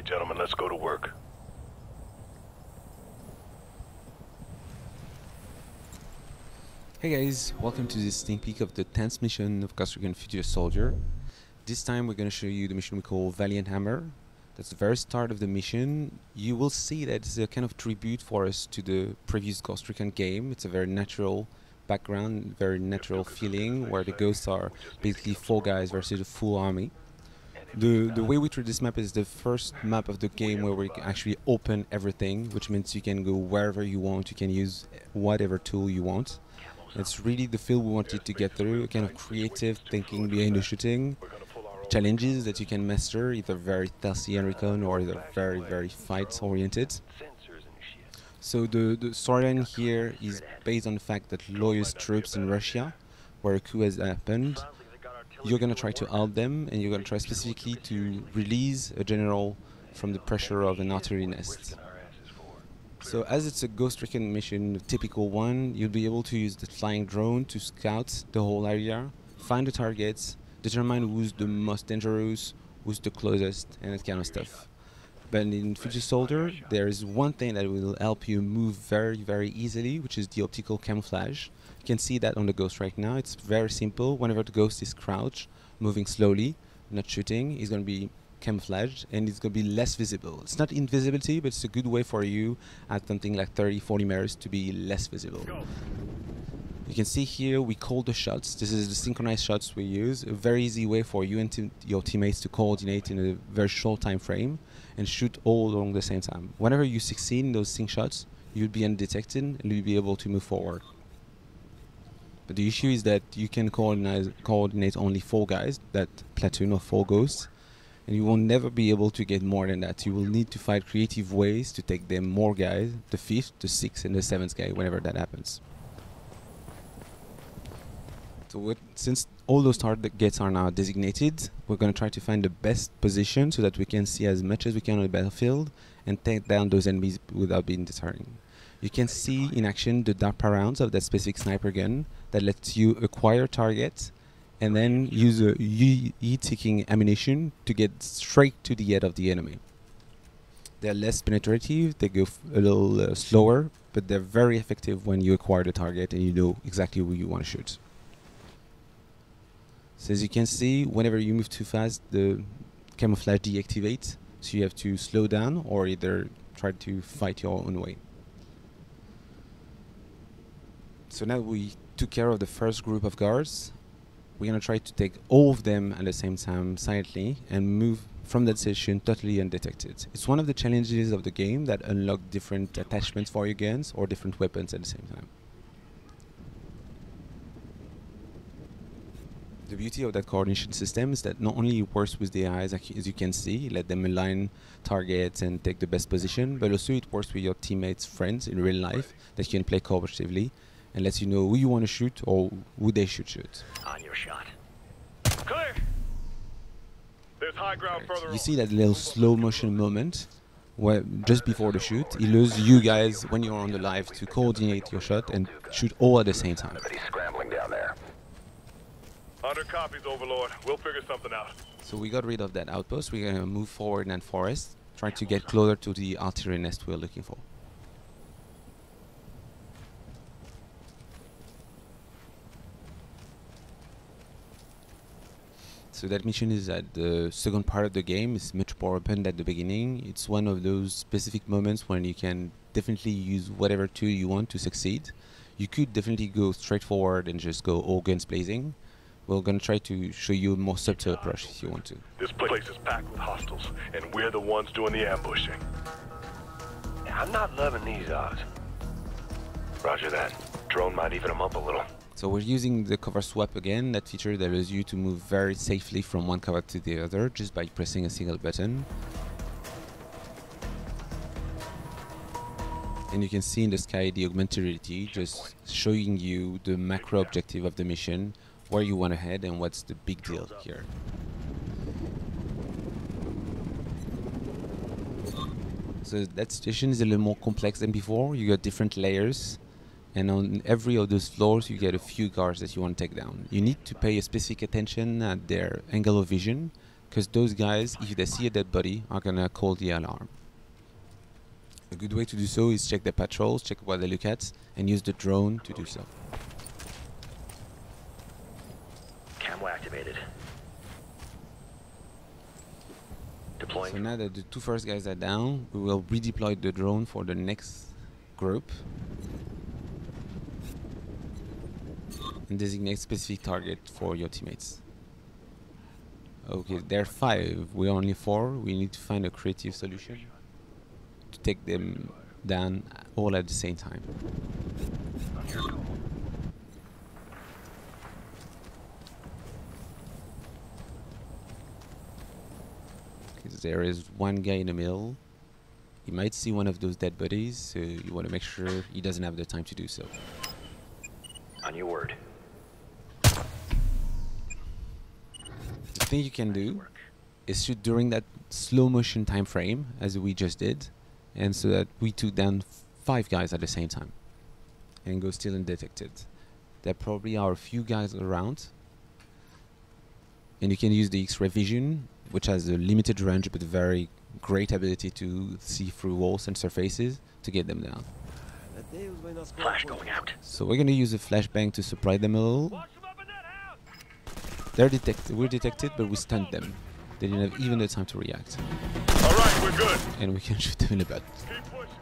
gentlemen, let's go to work. Hey guys, welcome to this sneak peek of the 10th mission of Ghost Recon Future Soldier. This time we're going to show you the mission we call Valiant Hammer. That's the very start of the mission. You will see that it's a kind of tribute for us to the previous Ghost Recon game. It's a very natural background, very natural feeling, where the ghosts are basically 4 guys versus a full army. The way we treat this map is the first map of the game where we can actually open everything, which means you can go wherever you want, you can use whatever tool you want. It's really the feel we wanted to get through, a kind of creative thinking behind the shooting, challenges that you can master, either very stealthy and recon or either very fight oriented. So the storyline here is based on the fact that loyal troops in Russia, where a coup has happened, you're going to try to help them, and you're going to try specifically to release a general from the pressure of an artillery nest. So as it's a Ghost Recon mission, a typical one, you'll be able to use the flying drone to scout the whole area, find the targets, determine who's the most dangerous, who's the closest, and that kind of stuff. But in Future Soldier, there is one thing that will help you move very easily, which is the optical camouflage. You can see that on the Ghost right now. It's very simple. Whenever the Ghost is crouched, moving slowly, not shooting, he's going to be camouflaged and it's going to be less visible. It's not invisibility, but it's a good way for you at something like 30-40 meters to be less visible. You can see here we call the shots. This is the synchronized shots we use. A very easy way for you and your teammates to coordinate in a very short time frame and shoot all along the same time. Whenever you succeed in those sync shots, you'll be undetected and you'll be able to move forward. But the issue is that you can coordinate only 4 guys, that platoon of 4 ghosts, and you will never be able to get more than that. You will need to find creative ways to take them more guys, the 5th, the 6th, and the 7th guy, whenever that happens. So since all those targets are now designated, we're going to try to find the best position so that we can see as much as we can on the battlefield and take down those enemies without being deterring. You can see in action the DARPA rounds of that specific sniper gun that lets you acquire targets and then use a heat-seeking ammunition to get straight to the head of the enemy. They're less penetrative, they go a little slower, but they're very effective when you acquire the target and you know exactly who you want to shoot. So as you can see, whenever you move too fast, the camouflage deactivates, so you have to slow down or either try to fight your own way. So now we took care of the first group of guards. We're going to try to take all of them at the same time silently and move from that station totally undetected. It's one of the challenges of the game that unlock different attachments for your guns or different weapons at the same time. The beauty of that coordination system is that not only it works with the eyes, as you can see, let them align targets and take the best position, but also it works with your teammates, friends in real life that you can play cooperatively and lets you know who you want to shoot or who they should shoot. On your shot. Clear. There's high ground further on. You see that little slow motion moment where just before the shoot, it allows you guys, when you're on the live, to coordinate your shot and shoot all at the same time. Somebody's scrambling down there. 100 copies, Overlord. We'll figure something out. So we got rid of that outpost. We're going to move forward in forest, trying to get closer to the artillery nest we're looking for. So that mission is at the second part of the game. It's much more open than the beginning. It's one of those specific moments when you can definitely use whatever tool you want to succeed. You could definitely go straight forward and just go all guns blazing. We're going to try to show you a more subtle approach if you want to. This place is packed with hostiles, and we're the ones doing the ambushing. I'm not loving these odds. Roger that. Drone might even them up a little. So we're using the cover swap again, that feature that allows you to move very safely from one cover to the other just by pressing a single button. And you can see in the sky the augmented reality just showing you the macro objective of the mission, where you want to head and what's the big deal here. So that station is a little more complex than before. You got different layers, and on every of those floors you get a few guards that you want to take down. You need to pay a specific attention at their angle of vision. because those guys, if they see a dead body, are gonna call the alarm. A good way to do so is check their patrols, check what they look at, and use the drone to do so. Camo activated. Deploying. So now that the two first guys are down, we will redeploy the drone for the next group and designate specific target for your teammates. Okay, there are 5. We're only 4. We need to find a creative solution to take them down all at the same time. On your call. Okay, there is one guy in the middle. You might see one of those dead bodies, so you want to make sure he doesn't have the time to do so. On your word. The thing you can do is shoot during that slow motion time frame, as we just did, and so that we took down 5 guys at the same time and go still undetected. There probably are a few guys around, and you can use the X-ray vision, which has a limited range but very great ability to see through walls and surfaces to get them down. Flash going out. So we're gonna use a flashbang to surprise them a little. We're detected, but we stunned them. They didn't have even the time to react. All right, we're good. And we can shoot them in the butt. Keep pushing.